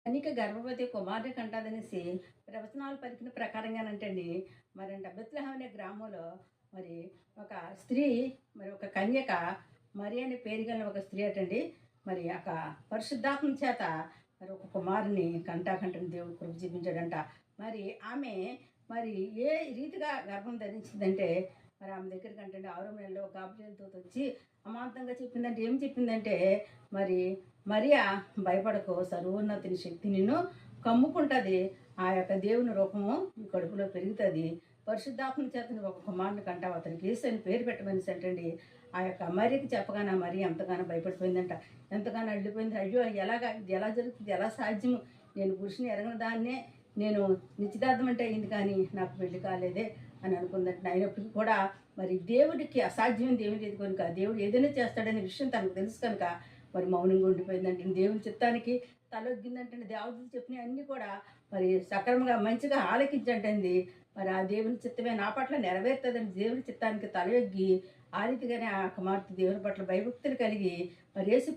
కన్యక గర్భవతి కుమారుని కంటాదనేసి ప్రవచనాలు పలికిన ప్రకారంగానంటండి మరంట బెత్లెహేం అనే గ్రామంలో మరి ఒక స్త్రీ మరి ఒక కన్యక మరి అనే పేరు గల ఒక స్త్రీ అటండి మరి ఒక పరిశుద్ధాత్మ చేత మరి ఒక కుమారుని కంటని దేవుడు కృప చూపించాడంట. మరి ఆమె మరి ఏ రీతిగా గర్భం ధరించిందంటే మరి ఆమె దగ్గరికి అంటే 6వ నెలలో గాబ్రియేలుతో వచ్చి అమాంతంగా చెప్పిందంటే ఏం చెప్పిందంటే మరి మరియా భయపడకు సర్వోన్నతిని శక్తి నిన్ను కమ్ముకుంటుంది. ఆ యొక్క దేవుని రూపము ఈ కడుపులో పెరుగుతుంది. పరిశుద్ధాత్మ చేత నువ్వు ఒక కుమారుని కంటావు, అతనికి యేసు అని పేరు పెట్టమని అంటండి. ఆ యొక్క మరియకి చెప్పగానే మరి ఎంతగానో భయపడిపోయిందంట. ఎంతగానో అడ్డిపోయింది. అయ్యో ఎలాగా ఇది ఎలా జరుగుతుంది, ఎలా సాధ్యము, నేను పురుషుని ఎరగని దాన్నే, నేను నిశ్చితార్థం అంటే అయింది కానీ నాకు పెళ్లి కాలేదే అని అనుకుందంట. అయినప్పటికీ కూడా మరి దేవుడికి అసాధ్యమైనది ఏమి లేదు కనుక దేవుడు ఏదైనా చేస్తాడనే విషయం తనకు తెలుసు కనుక మరి మౌనంగా ఉండిపోయిందంటే దేవుని చిత్తానికి తలొగ్గిందంటే దేవతలు చెప్పినవి అన్నీ కూడా మరి సక్రమంగా మంచిగా ఆలకించండి. మరి ఆ దేవుని చిత్తమే నా పట్ల నెరవేరుతుందని దేవుని చిత్తానికి తలయొగ్గి ఆ రీతిగానే ఆ కుమార్తె దేవుని పట్ల భయభక్తులు కలిగి మరి యేసు